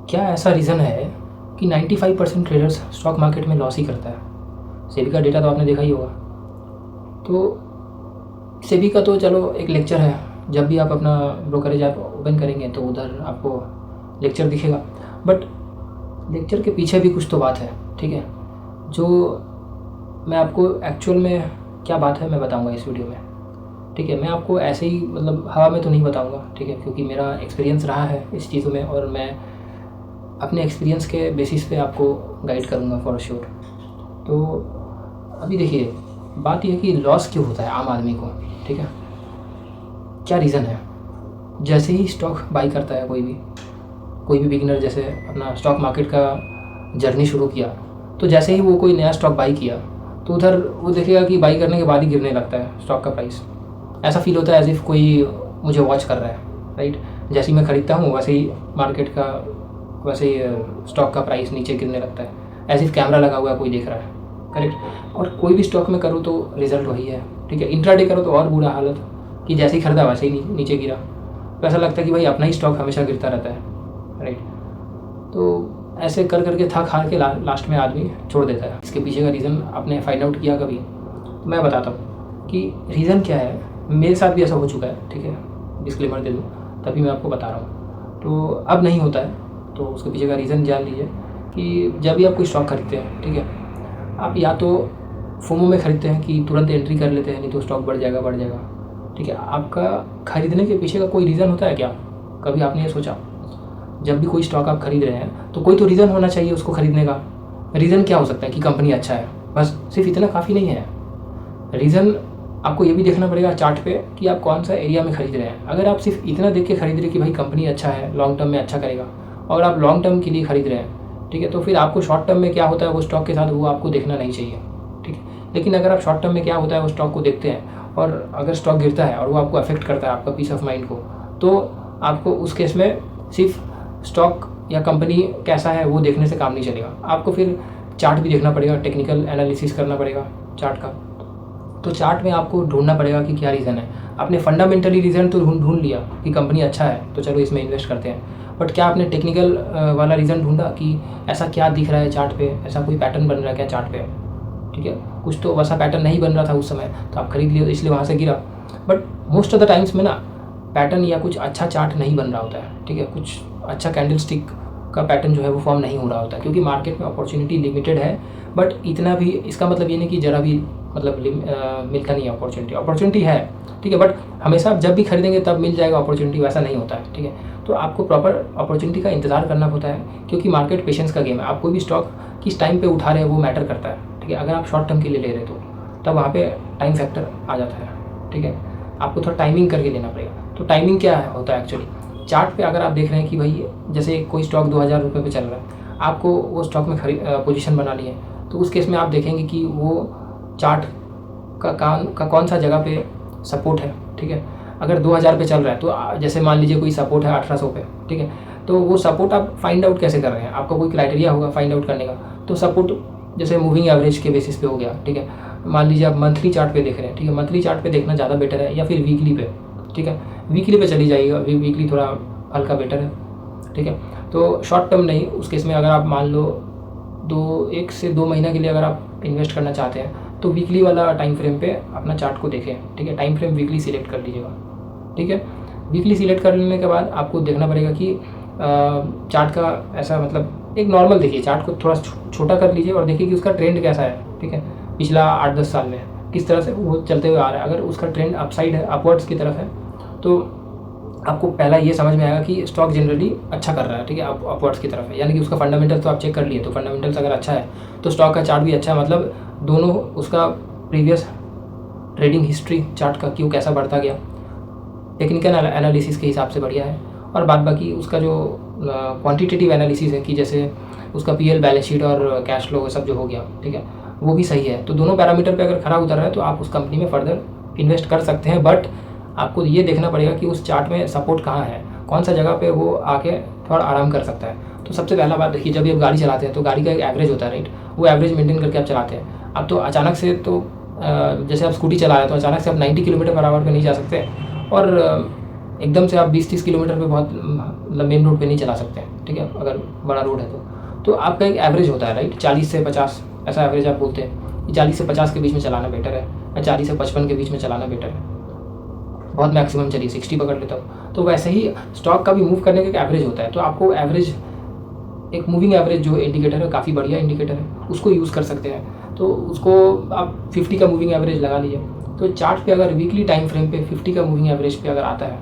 क्या ऐसा रीज़न है कि 95% ट्रेडर्स स्टॉक मार्केट में लॉस ही करता है? सेबी का डेटा तो आपने देखा ही होगा। तो सेबी का तो चलो एक लेक्चर है, जब भी आप अपना ब्रोकरेज ऐप ओपन करेंगे तो उधर आपको लेक्चर दिखेगा, बट लेक्चर के पीछे भी कुछ तो बात है, ठीक है, जो मैं आपको एक्चुअल में क्या बात है मैं बताऊंगा इस वीडियो में, ठीक है। मैं आपको ऐसे ही मतलब हवा में तो नहीं बताऊंगा, ठीक है, क्योंकि मेरा एक्सपीरियंस रहा है इस चीज़ों में और मैं अपने एक्सपीरियंस के बेसिस पे आपको गाइड करूंगा फॉर श्योर। तो अभी देखिए, बात यह है कि लॉस क्यों होता है आम आदमी को, ठीक है, क्या रीज़न है। जैसे ही स्टॉक बाई करता है कोई भी बिगिनर, जैसे अपना स्टॉक मार्केट का जर्नी शुरू किया, तो जैसे ही वो कोई नया स्टॉक बाई किया तो उधर वो देखेगा कि बाई करने के बाद ही गिरने लगता है स्टॉक का प्राइस। ऐसा फील होता है एज इफ़ कोई मुझे वॉच कर रहा है, राइट। जैसे ही मैं ख़रीदता हूँ वैसे ही मार्केट का, वैसे ही स्टॉक का प्राइस नीचे गिरने लगता है, एज इफ कैमरा लगा हुआ है, कोई देख रहा है, करेक्ट। और कोई भी स्टॉक में करूँ तो रिजल्ट वही है, ठीक है। इंट्राडे करो तो और बुरा हालत, कि जैसे ही खरीदा वैसे ही नीचे गिरा, तो ऐसा लगता है कि भाई अपना ही स्टॉक हमेशा गिरता रहता है, राइट। तो ऐसे कर करके थक हार के लास्ट में आदमी छोड़ देता है। इसके पीछे का रीज़न आपने फाइंड आउट किया कभी? तो मैं बताता हूँ कि रीज़न क्या है। मेरे साथ भी ऐसा हो चुका है, ठीक है, डिस्क्लेमर दे दूँ, तभी मैं आपको बता रहा हूँ। तो अब नहीं होता है, तो उसके पीछे का रीज़न जान लीजिए कि जब भी आप कोई स्टॉक खरीदते हैं, ठीक है, आप या तो फोमो में ख़रीदते हैं कि तुरंत एंट्री कर लेते हैं, नहीं तो स्टॉक बढ़ जाएगा, ठीक है। आपका खरीदने के पीछे का कोई रीज़न होता है क्या? कभी आपने ये सोचा? जब भी कोई स्टॉक आप खरीद रहे हैं तो कोई तो रीज़न होना चाहिए उसको खरीदने का। रीज़न क्या हो सकता है? कि कंपनी अच्छा है, बस सिर्फ इतना काफ़ी नहीं है। रीज़न आपको ये भी देखना पड़ेगा चार्ट पे कि आप कौन सा एरिया में खरीद रहे हैं। अगर आप सिर्फ इतना देख के खरीद रहे कि भाई कंपनी अच्छा है, लॉन्ग टर्म में अच्छा करेगा, और आप लॉन्ग टर्म के लिए खरीद रहे हैं, ठीक है, तो फिर आपको शॉर्ट टर्म में क्या होता है वो स्टॉक के साथ वो आपको देखना नहीं चाहिए, ठीक है। लेकिन अगर आप शॉर्ट टर्म में क्या होता है वो स्टॉक को देखते हैं और अगर स्टॉक गिरता है और वो आपको अफेक्ट करता है आपका पीस ऑफ माइंड को, तो आपको उस केस में सिर्फ स्टॉक या कंपनी कैसा है वो देखने से काम नहीं चलेगा। आपको फिर चार्ट भी देखना पड़ेगा, टेक्निकल एनालिसिस करना पड़ेगा चार्ट का। तो चार्ट में आपको ढूंढना पड़ेगा कि क्या रीज़न है। आपने फंडामेंटली रीज़न तो ढूंढ लिया कि कंपनी अच्छा है तो चलो इसमें इन्वेस्ट करते हैं, बट क्या आपने टेक्निकल वाला रीज़न ढूंढा कि ऐसा क्या दिख रहा है चार्ट पे, ऐसा कोई पैटर्न बन रहा है क्या चार्ट पे, ठीक है। कुछ तो वैसा पैटर्न नहीं बन रहा था उस समय तो आप खरीद लिए, इसलिए वहाँ से गिरा। But most of the times में ना पैटर्न या कुछ अच्छा चार्ट नहीं बन रहा होता है, ठीक है, कुछ अच्छा कैंडल स्टिक का पैटर्न जो है वो फॉर्म नहीं हो रहा होता है, क्योंकि मार्केट में अपॉर्चुनिटी लिमिटेड है। बट इतना भी इसका मतलब ये नहीं कि ज़रा भी मतलब मिलता नहीं है अपॉर्चुनिटी है, ठीक है, बट हमेशा जब भी खरीदेंगे तब मिल जाएगा अपॉर्चुनिटी, वैसा नहीं होता है, ठीक है। तो आपको प्रॉपर अपॉर्चुनिटी का इंतजार करना होता है, क्योंकि मार्केट पेशेंस का गेम है। आप कोई भी स्टॉक किस टाइम पे उठा रहे हैं वो मैटर करता है, ठीक है। अगर आप शॉर्ट टर्म के लिए ले रहे तो तब वहाँ पे टाइम फैक्टर आ जाता है, ठीक है। आपको थोड़ा टाइमिंग करके लेना पड़ेगा। तो टाइमिंग क्या है होता है एक्चुअली चार्ट पे? अगर आप देख रहे हैं कि भाई जैसे कोई स्टॉक 2000 रुपये पे चल रहा है, आपको वो स्टॉक में पोजीशन बनानी है, तो उस केस में आप देखेंगे कि वो चार्ट का कौन सा जगह पे सपोर्ट है, ठीक है। अगर 2000 पे चल रहा है तो जैसे मान लीजिए कोई सपोर्ट है 1800 पे, ठीक है, तो वो सपोर्ट आप फाइंड आउट कैसे कर रहे हैं? आपका कोई क्राइटेरिया होगा फाइंड आउट करने का। तो सपोर्ट जैसे मूविंग एवरेज के बेसिस पे हो गया, ठीक है। मान लीजिए आप मंथली चार्ट पे देख रहे हैं, ठीक है, मंथली चार्ट पे देखना ज़्यादा बेटर है, या फिर वीकली पे, ठीक है, वीकली पे चली जाइएगा, वीकली थोड़ा हल्का बेटर है, ठीक है। तो शॉर्ट टर्म नहीं, उस केस में अगर आप मान लो 1 से 2 महीना के लिए अगर आप इन्वेस्ट करना चाहते हैं तो वीकली वाला टाइम फ्रेम पे अपना चार्ट को देखें, ठीक है। टाइम फ्रेम वीकली सिलेक्ट कर लीजिएगा, ठीक है। वीकली सिलेक्ट कर लेने के बाद आपको देखना पड़ेगा कि चार्ट का ऐसा मतलब एक नॉर्मल देखिए, चार्ट को थोड़ा छोटा कर लीजिए और देखिए कि उसका ट्रेंड कैसा है, ठीक है, पिछला 8-10 साल में किस तरह से वो चलते हुए आ रहा है। अगर उसका ट्रेंड अपसाइड है, अपवर्ड्स की तरफ है, तो आपको पहला ये समझ में आएगा कि स्टॉक जनरली अच्छा कर रहा है, ठीक है, अपवर्ड्स की तरफ है, यानी कि उसका फंडामेंटल तो आप चेक कर लिए, तो फंडामेंटल्स अगर अच्छा है तो स्टॉक का चार्ट भी अच्छा है, मतलब दोनों उसका प्रीवियस ट्रेडिंग हिस्ट्री चार्ट का क्यों कैसा बढ़ता गया, टेक्निकल एनालिसिस के हिसाब से बढ़िया है, और बाद बाकी उसका जो क्वांटिटेटिव एनालिसिस है कि जैसे उसका पीएल बैलेंस शीट और कैश फ्लो सब जो हो गया, ठीक है, वो भी सही है। तो दोनों पैरामीटर पे अगर खरा उतर रहा है तो आप उस कंपनी में फर्दर इन्वेस्ट कर सकते हैं। बट आपको ये देखना पड़ेगा कि उस चार्ट में सपोर्ट कहाँ है, कौन सा जगह पे वो आके थोड़ा आराम कर सकता है। तो सबसे पहला बात देखिए, जब भी आप गाड़ी चलाते हैं तो गाड़ी का एक एवरेज होता है, राइट, वो एवरेज मेंटेन करके आप चलाते हैं। अब तो अचानक से तो जैसे आप स्कूटी चला रहे हैं तो अचानक से आप 90 किलोमीटर पर आवर पे नहीं जा सकते, और एकदम से आप 20-30 किलोमीटर पे बहुत मतलब मेन रोड पे नहीं चला सकते, ठीक है, अगर बड़ा रोड है तो आपका एक एवरेज होता है राइट, 40 से 50 ऐसा एवरेज आप बोलते हैं कि 40 से 50 के बीच में चलाना बेटर है, या 40 से 55 के बीच में चलाना बेटर है। बहुत मैक्सिमम चलिए 60 पकड़ लेता हूँ। तो वैसे ही स्टॉक का भी मूव करने का एक एवरेज होता है। तो आपको एवरेज, एक मूविंग एवरेज जो इंडिकेटर है, काफ़ी बढ़िया इंडिकेटर है, उसको यूज़ कर सकते हैं। तो उसको आप 50 का मूविंग एवरेज लगा लीजिए। तो चार्ट पे अगर वीकली टाइम फ्रेम पे 50 का मूविंग एवरेज पे अगर आता है,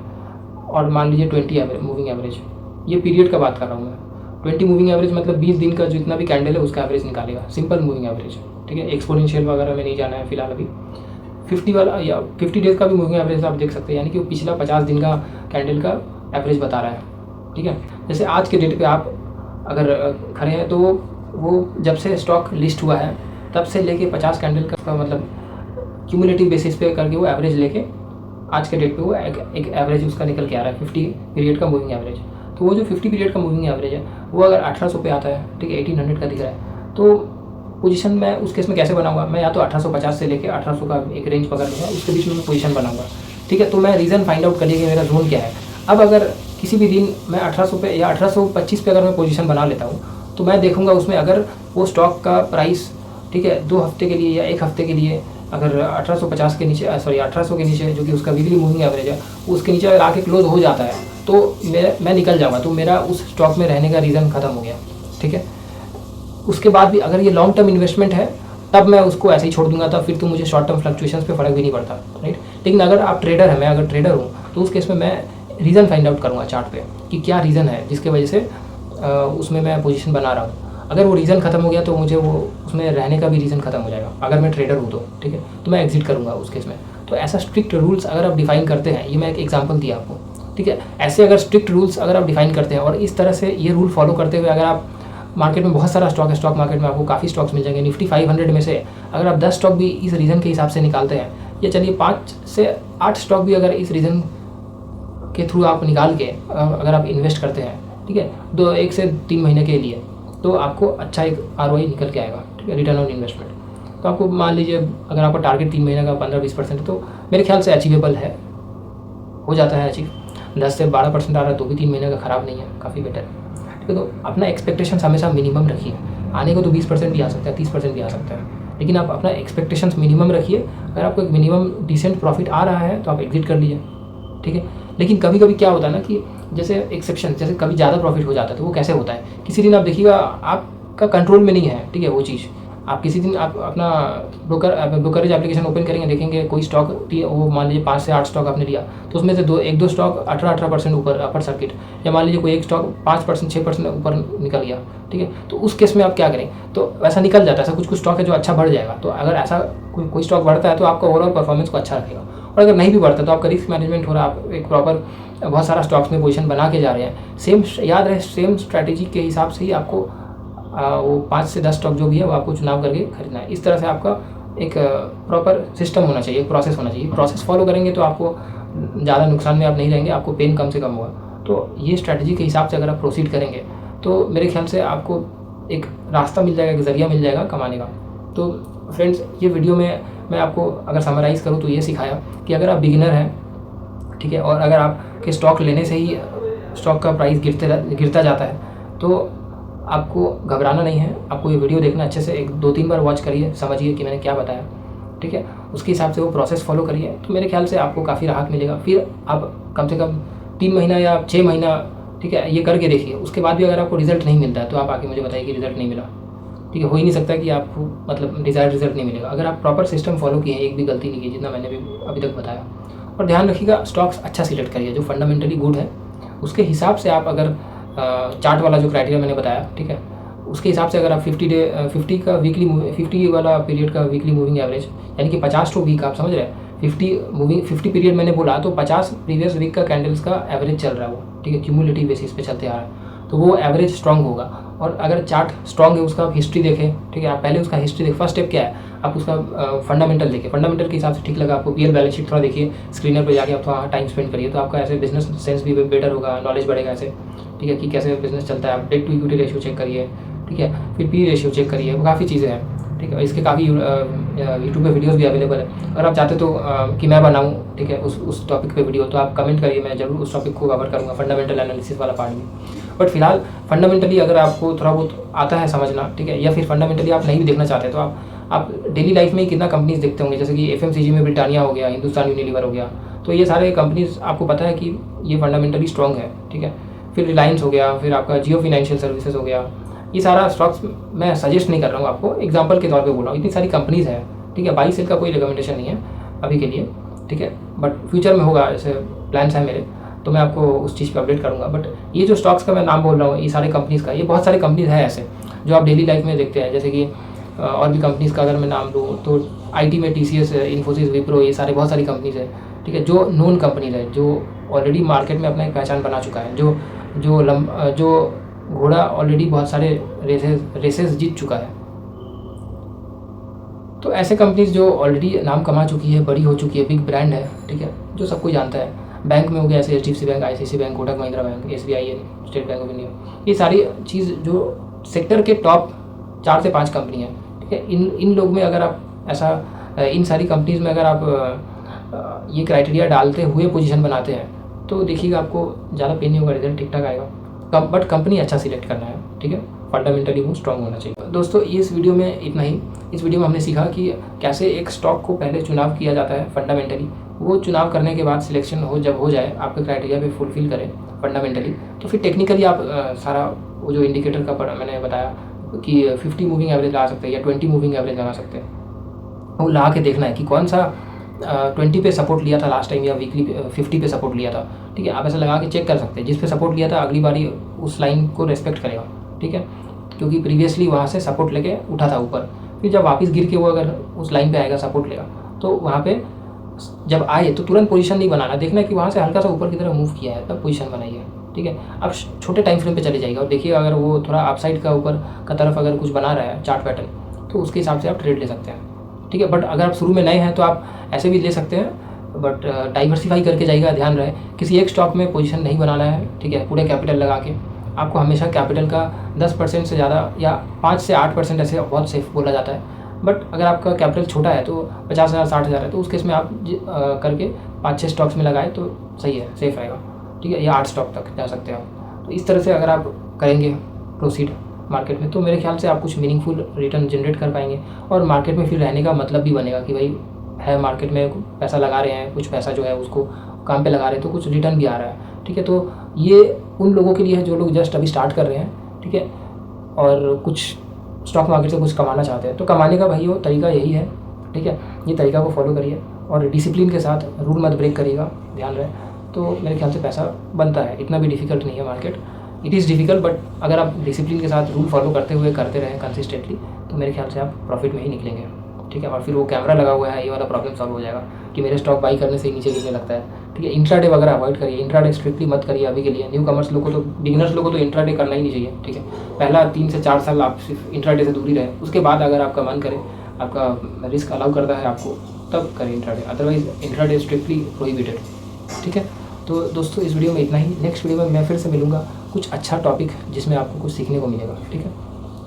और मान लीजिए 20 मूविंग एवरेज, ये पीरियड का बात कर रहा हूँ मैं, 20 मूविंग एवरेज मतलब 20 दिन का जितना भी कैंडल है उसका एवरेज निकालेगा, सिंपल मूविंग एवरेज, ठीक है। एक्सपोनेंशियल वगैरह में नहीं जाना है फिलहाल अभी। 50 वाला या 50 डेज का भी मूविंग एवरेज आप देख सकते हैं, यानी कि वो पिछला 50 दिन का कैंडल का एवरेज बता रहा है, ठीक है। जैसे आज के डेट पे आप अगर खड़े हैं तो वो जब से स्टॉक लिस्ट हुआ है तब से लेके 50 कैंडल का मतलब क्यूमुलेटिव बेसिस पे करके वो एवरेज लेके आज के डेट पे वो एक एवरेज उसका निकल के आ रहा है 50 पीरियड का मूविंग एवरेज। तो वो जो 50 पीरियड का मूविंग एवरेज है वो अगर 1800 पे आता है, ठीक है, 1800 का दिख रहा है, तो पोजीशन मैं उस केस में कैसे बनाऊंगा, मैं या तो 1850 से लेके 1800 का एक रेंज पकड़ लूँगा, उसके बीच में मैं पोजीशन बनाऊंगा, ठीक है। तो मैं रीज़न फाइंड आउट करिए कि मेरा जोन क्या है। अब अगर किसी भी दिन मैं 1800 पे या 1825 पे अगर मैं पोजीशन बना लेता हूँ, तो मैं देखूंगा उसमें अगर वो स्टॉक का प्राइस, ठीक है, 2 हफ्ते के लिए या 1 हफ्ते के लिए अगर 1850 के नीचे, सॉरी 1800 के नीचे जो कि उसका वीकली मूविंग एवरेज है, उसके नीचे अगर आके क्लोज हो जाता है तो मैं निकल जाऊँगा, तो मेरा उस स्टॉक में रहने का रीज़न ख़त्म हो गया, ठीक है। उसके बाद भी अगर ये लॉन्ग टर्म इन्वेस्टमेंट है तब मैं उसको ऐसे ही छोड़ दूंगा, तब फिर तो मुझे शॉर्ट टर्म फ्लक्चुएशंस पे फ़र्क भी नहीं पड़ता, राइट। लेकिन अगर आप ट्रेडर हैं, मैं अगर ट्रेडर हूँ, तो उस केस में मैं रीज़न फाइंड आउट करूँगा चार्ट पे कि क्या रीज़न है जिसके वजह से उसमें मैं पोजीशन बना रहा हूँ। अगर वो रीज़न ख़त्म हो गया तो मुझे वो उसमें रहने का भी रीज़न ख़त्म हो जाएगा, अगर मैं ट्रेडर हूँ तो, ठीक है, तो मैं एग्जिट करूँगा उस केस में। तो ऐसा स्ट्रिक्ट रूल्स अगर आप डिफाइन करते हैं, ये मैं एक एग्जांपल दिया आपको, ठीक है, ऐसे अगर स्ट्रिक्ट रूल्स अगर आप डिफाइन करते हैं और इस तरह से ये रूल फॉलो करते हुए अगर आप, मार्केट में बहुत सारा स्टॉक है, स्टॉक मार्केट में आपको काफ़ी स्टॉक्स मिल जाएंगे, निफ्टी 500 में से अगर आप 10 स्टॉक भी इस रीज़न के हिसाब से निकालते हैं, या चलिए 5 से 8 स्टॉक भी अगर इस रीज़न के थ्रू आप निकाल के अगर आप इन्वेस्ट करते हैं, ठीक है, 1 से 3 महीने के लिए, तो आपको अच्छा एक ROI निकल के आएगा, ठीक है, रिटर्न ऑन इन्वेस्टमेंट। तो आपको मान लीजिए अगर आपका टारगेट 3 महीने का 15-20% है, तो मेरे ख्याल से अचीवेबल है, हो जाता है अचीव। 10 से 12% आ रहा है तो भी 3 महीने का ख़राब नहीं है, काफ़ी बेटर है, ठीक है। तो अपना एक्सपेक्टेशंस हमेशा मिनिमम रखिए। आने को तो 20% भी आ सकता है, 30% भी आ सकता है, लेकिन आप अपना एक्सपेक्टेशंस मिनिमम रखिए। अगर आपको एक मिनिमम डिसेंट प्रॉफिट आ रहा है तो आप एग्जिट कर लीजिए, ठीक है। लेकिन कभी कभी क्या होता है ना कि जैसे एक्सेप्शन, जैसे कभी ज़्यादा प्रॉफिट हो जाता है, तो वो कैसे होता है, किसी दिन आप देखिएगा आपका कंट्रोल में नहीं है, ठीक है, वो चीज़ आप किसी दिन आप अपना ब्रोकरेज एप्लीकेशन ओपन करेंगे, देखेंगे कोई स्टॉक वो मान लीजिए 5 से 8 स्टॉक आपने लिया, तो उसमें से 1-2 स्टॉक 18% ऊपर अपर सर्किट, या मान लीजिए कोई एक स्टॉक 5% 6% ऊपर निकल गया, ठीक है। तो उस केस में आप क्या करें, तो वैसा निकल जाता है। ऐसा कुछ स्टॉक है जो अच्छा बढ़ जाएगा, तो अगर ऐसा कोई स्टॉक बढ़ता है तो आपका ओवरऑल परफॉर्मेंस को अच्छा रखेगा। और अगर नहीं भी बढ़ता तो आपका रिस्क मैनेजमेंट हो रहा है, आप एक प्रॉपर बहुत सारा स्टॉक्स में पोजीशन बना के जा रहे हैं। सेम याद रहे, सेम स्ट्रैटेजी के हिसाब से ही आपको वो 5 से 10 स्टॉक जो भी है वो आपको चुनाव करके खरीदना है। इस तरह से आपका एक प्रॉपर सिस्टम होना चाहिए, एक प्रोसेस होना चाहिए। प्रोसेस फॉलो करेंगे तो आपको ज़्यादा नुकसान में आप नहीं रहेंगे, आपको पेन कम से कम होगा। तो ये स्ट्रैटेजी के हिसाब से अगर आप प्रोसीड करेंगे तो मेरे ख्याल से आपको एक रास्ता मिल जाएगा, एक ज़रिया मिल जाएगा कमाने का। तो फ्रेंड्स, ये वीडियो में मैं आपको अगर समराइज़ करूँ तो ये सिखाया कि अगर आप बिगिनर हैं, ठीक है, और अगर आपके स्टॉक लेने से ही स्टॉक का प्राइस गिरता जाता है तो आपको घबराना नहीं है। आपको ये वीडियो देखना अच्छे से 1-2-3 बार वॉच करिए, समझिए कि मैंने क्या बताया, ठीक है, उसके हिसाब से वो प्रोसेस फॉलो करिए, तो मेरे ख्याल से आपको काफ़ी राहत मिलेगा। फिर आप कम से कम 3 महीना या 6 महीना, ठीक है, ये करके देखिए। उसके बाद भी अगर आपको रिजल्ट नहीं मिलता है तो आप आके मुझे बताइए कि रिजल्ट नहीं मिला, ठीक है। हो ही नहीं सकता कि आपको मतलब डिज़ायर्ड रिजल्ट नहीं मिलेगा अगर आप प्रॉपर सिस्टम फॉलो किए हैं, एक भी गलती नहीं की, जितना मैंने भी अभी तक बताया। और ध्यान रखिएगा, स्टॉक्स अच्छा सिलेक्ट करिए जो फंडामेंटली गुड है, उसके हिसाब से आप अगर चार्ट वाला जो क्राइटेरिया मैंने बताया, ठीक है, उसके हिसाब से अगर आप 50 का वीकली 50 वाला पीरियड का वीकली मूविंग एवरेज, यानी कि 50 वीक, आप समझ रहे हैं, 50 पीरियड मैंने बोला तो 50 प्रीवियस वीक का कैंडल्स का एवरेज चल रहा है वो, ठीक है, क्यूमुलेटिव बेसिस पे चलते आ रहा है, तो वो एवरेज स्ट्रॉन्ग होगा। और अगर चार्ट स्ट्रॉन्ग है उसका आप हिस्ट्री देखें, ठीक है, आप पहले उसका हिस्ट्री देखें। फर्स्ट स्टेप क्या है, आप उसका फंडामेंटल देखिए, फंडामेंटल के हिसाब से ठीक लगा आपको, पीएल बैलेंस शीट थोड़ा देखिए, स्क्रीनर पर जाके आप थोड़ा टाइम स्पेंड करिए, तो आपका ऐसे बिजनेस सेंस भी बेटर होगा, नॉलेज बढ़ेगा ऐसे, ठीक है, कि कैसे बिजनेस चलता है। आप debt to equity ratio check करिए, ठीक है, फिर पी रेशियो चेक करिए, वो काफ़ी चीज़ें हैं, ठीक ठीक है। इसके काफ़ी यूट्यूब पे वीडियोस भी अवेलेबल है। अगर आप चाहते तो कि मैं बनाऊँ, ठीक है, उस टॉपिक पे वीडियो, तो आप कमेंट करिए, मैं ज़रूर उस टॉपिक को कवर करूँगा, फंडामेंटल एनालिसिस वाला पार्ट भी। बट फिलहाल फंडामेंटली अगर आपको थोड़ा बहुत आता है समझना, ठीक है, या फिर फंडामेंटली आप नहीं भी देखना चाहते तो आप डेली लाइफ में कितना कंपनीज देखते होंगे, जैसे कि FMCG में ब्रिटानिया हो गया, हिंदुस्तान यूनिलीवर हो गया, तो ये सारे कंपनीज आपको पता है कि ये फंडामेंटली स्ट्रॉन्ग है, ठीक है। फिर रिलायंस हो गया, फिर आपका जियो फाइनेंशियल सर्विसेज हो गया, ये सारा स्टॉक्स मैं सजेस्ट नहीं कर रहा हूँ आपको, एग्जांपल के तौर पे बोल रहा हूँ। इतनी सारी कंपनीज हैं, ठीक है, बाई सेल का कोई रिकमेंडेशन नहीं है अभी के लिए, ठीक है, बट फ्यूचर में होगा, ऐसे प्लान्स हैं मेरे, तो मैं आपको उस चीज़ पे अपडेट करूँगा। बट ये जो स्टॉक्स का मैं नाम बोल रहा हूँ, ये सारे कंपनीज़ का, ये बहुत सारे कंपनीज हैं ऐसे जो आप डेली लाइफ में देखते हैं, जैसे कि और भी कंपनीज़ का अगर मैं नाम लूँ तो IT में TCS है, इन्फोसिस, विप्रो, ये सारे बहुत सारी कंपनीज़ है, ठीक है, जो नोन कंपनीज है, जो ऑलरेडी मार्केट में अपना एक पहचान बना चुका है, जो घोड़ा ऑलरेडी बहुत सारे रेसेस जीत चुका है। तो ऐसे कंपनीज जो ऑलरेडी नाम कमा चुकी है, बड़ी हो चुकी है, बिग ब्रांड है, ठीक है, जो सब कोई जानता है। बैंक में हो गया ऐसे HDFC bank, ICICI bank, Kotak Mahindra bank, SBI, state bank of India, ये सारी चीज़ जो सेक्टर के टॉप 4 से 5 कंपनी है, ठीक है। इन लोग में अगर आप ऐसा इन सारी कंपनीज में अगर आप ये क्राइटेरिया डालते हुए पोजीशन बनाते हैं तो देखिएगा आपको ज़्यादा पेन नहीं होगा, रिजल्ट ठीक ठाक आएगा। बट कंपनी अच्छा सिलेक्ट करना है, ठीक है, फंडामेंटली वो स्ट्रांग होना चाहिए। दोस्तों इस वीडियो में इतना ही। इस वीडियो में हमने सीखा कि कैसे एक स्टॉक को पहले चुनाव किया जाता है फंडामेंटली, वो चुनाव करने के बाद सिलेक्शन जब हो जाए, आपके क्राइटेरिया पे फुलफिल करें फंडामेंटली, तो फिर टेक्निकली आप सारा वो जो इंडिकेटर का मैंने बताया कि 50 मूविंग एवरेज ला सकते हैं या 20 मूविंग एवरेज लगा सकते हैं, वो ला के देखना है कि कौन सा 20 पे सपोर्ट लिया था लास्ट टाइम या वीकली 50 पे सपोर्ट लिया था, ठीक है। आप ऐसा लगा के चेक कर सकते हैं, जिस पे सपोर्ट लिया था अगली बारी उस लाइन को रेस्पेक्ट करेगा, ठीक है, क्योंकि प्रीवियसली वहाँ से सपोर्ट लेके उठा था ऊपर, फिर जब वापस गिर के वो अगर उस लाइन पे आएगा सपोर्ट लेगा, तो वहाँ पे जब आए तो तुरंत पोजीशन नहीं बनाना, देखना है कि वहाँ से हल्का सा ऊपर की तरफ मूव किया है तब पोजीशन बनाइए, ठीक है। अब छोटे टाइम फ्रेम पे चले जाइएगा और देखिए अगर वो थोड़ा अपसाइड का ऊपर का तरफ अगर कुछ बना रहा है चार्ट पैटर्न, तो उसके हिसाब से आप ट्रेड ले सकते हैं, ठीक है। बट अगर आप शुरू में नए हैं तो आप ऐसे भी ले सकते हैं, बट डाइवर्सिफाई करके जाइएगा, ध्यान रहे किसी एक स्टॉक में पोजीशन नहीं बनाना है, ठीक है, पूरे कैपिटल लगा के। आपको हमेशा कैपिटल का 10% से ज़्यादा या 5 से 8% ऐसे बहुत सेफ बोला जाता है, बट अगर आपका कैपिटल छोटा है तो 50,000 60,000 है, तो उस केस में आप करके 5-6 स्टॉक्स में लगाए तो सही है, सेफ रहेगा, ठीक है, या 8 स्टॉक तक जा सकते हैं आप। तो इस तरह से अगर आप करेंगे प्रोसीड मार्केट में, तो मेरे ख्याल से आप कुछ मीनिंगफुल रिटर्न जनरेट कर पाएंगे, और मार्केट में फिर रहने का मतलब भी बनेगा कि भाई है मार्केट में पैसा लगा रहे हैं, कुछ पैसा जो है उसको काम पे लगा रहे हैं, तो कुछ रिटर्न भी आ रहा है, ठीक है। तो ये उन लोगों के लिए है जो लोग जस्ट अभी स्टार्ट कर रहे हैं, ठीक है, और कुछ स्टॉक मार्केट से कुछ कमाना चाहते हैं। तो कमाने का भाई वो तरीका यही है, ठीक है, ये तरीका को फॉलो करिए और डिसिप्लिन के साथ, रूल मत ब्रेक करिएगा, ध्यान रहे, तो मेरे ख्याल से पैसा बनता है। इतना भी डिफिकल्ट नहीं है market, it is difficult, but अगर आप डिसिप्लिन के साथ रूल फॉलो करते हुए करते रहें कंसिस्टेंटली, तो मेरे ख्याल से आप प्रॉफिट में ही निकलेंगे, ठीक है। और फिर वो कैमरा लगा हुआ है, ये वाला प्रॉब्लम सॉल्व हो जाएगा कि मेरे स्टॉक बाई करने से ही नीचे गिरने लगता है, ठीक है। इंट्राडे वगैरह अवॉइड करिए, इंट्राडे स्ट्रिक्टली मत करिए अभी के लिए। न्यू कमर्स लोगों को, तो बिगिनर्स लोगों को तो इंट्राडे करना ही नहीं चाहिए, ठीक है। पहला 3 से 4 साल आप सिर्फ इंट्राडे से दूरी रहे, उसके बाद अगर आपका मन करे, आपका रिस्क अलाउ करता है आपको, तब करें intraday, otherwise intraday strictly prohibited, ठीक है। तो दोस्तों इस वीडियो में इतना ही। नेक्स्ट वीडियो में मैं फिर से मिलूँगा कुछ अच्छा टॉपिक जिसमें आपको कुछ सीखने को मिलेगा, ठीक है।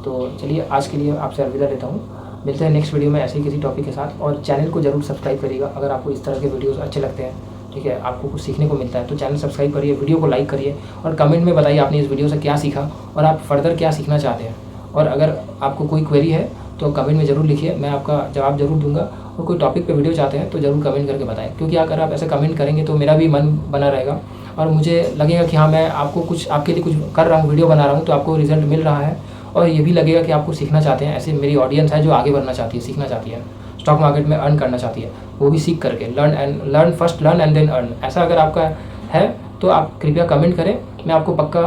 तो चलिए आज के लिए आपसे अलविदा लेता हूँ, मिलते हैं नेक्स्ट वीडियो में ऐसे ही किसी टॉपिक के साथ। और चैनल को जरूर सब्सक्राइब करिएगा अगर आपको इस तरह के वीडियोस अच्छे लगते हैं, ठीक है, आपको कुछ सीखने को मिलता है तो चैनल सब्सक्राइब करिए, वीडियो को लाइक करिए और कमेंट में बताइए आपने इस वीडियो से क्या सीखा और आप फर्दर क्या सीखना चाहते हैं। और अगर आपको कोई क्वेरी है तो कमेंट में ज़रूर लिखिए, मैं आपका जवाब ज़रूर दूंगा। और कोई टॉपिक पे वीडियो चाहते हैं तो ज़रूर कमेंट करके बताएं, क्योंकि अगर आप ऐसे कमेंट करेंगे तो मेरा भी मन बना रहेगा और मुझे लगेगा कि हाँ मैं आपको कुछ, आपके लिए कुछ कर रहा हूँ, वीडियो बना रहा हूँ, तो आपको रिजल्ट मिल रहा है। और ये भी लगेगा कि आपको सीखना चाहते हैं, ऐसे मेरी ऑडियंस है जो आगे बढ़ना चाहती है, सीखना चाहती है, स्टॉक मार्केट में अर्न करना चाहती है, वो भी सीख करके learn first learn and then earn, ऐसा अगर आपका है तो आप कृपया कमेंट करें, मैं आपको पक्का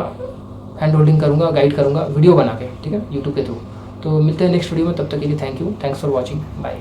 हैंड होल्डिंग करूँगा, गाइड करूँगा वीडियो बना के, ठीक है, यूट्यूब के थ्रू। तो मिलते हैं नेक्स्ट वीडियो में, तब तक के लिए thank you, thanks for watching, bye.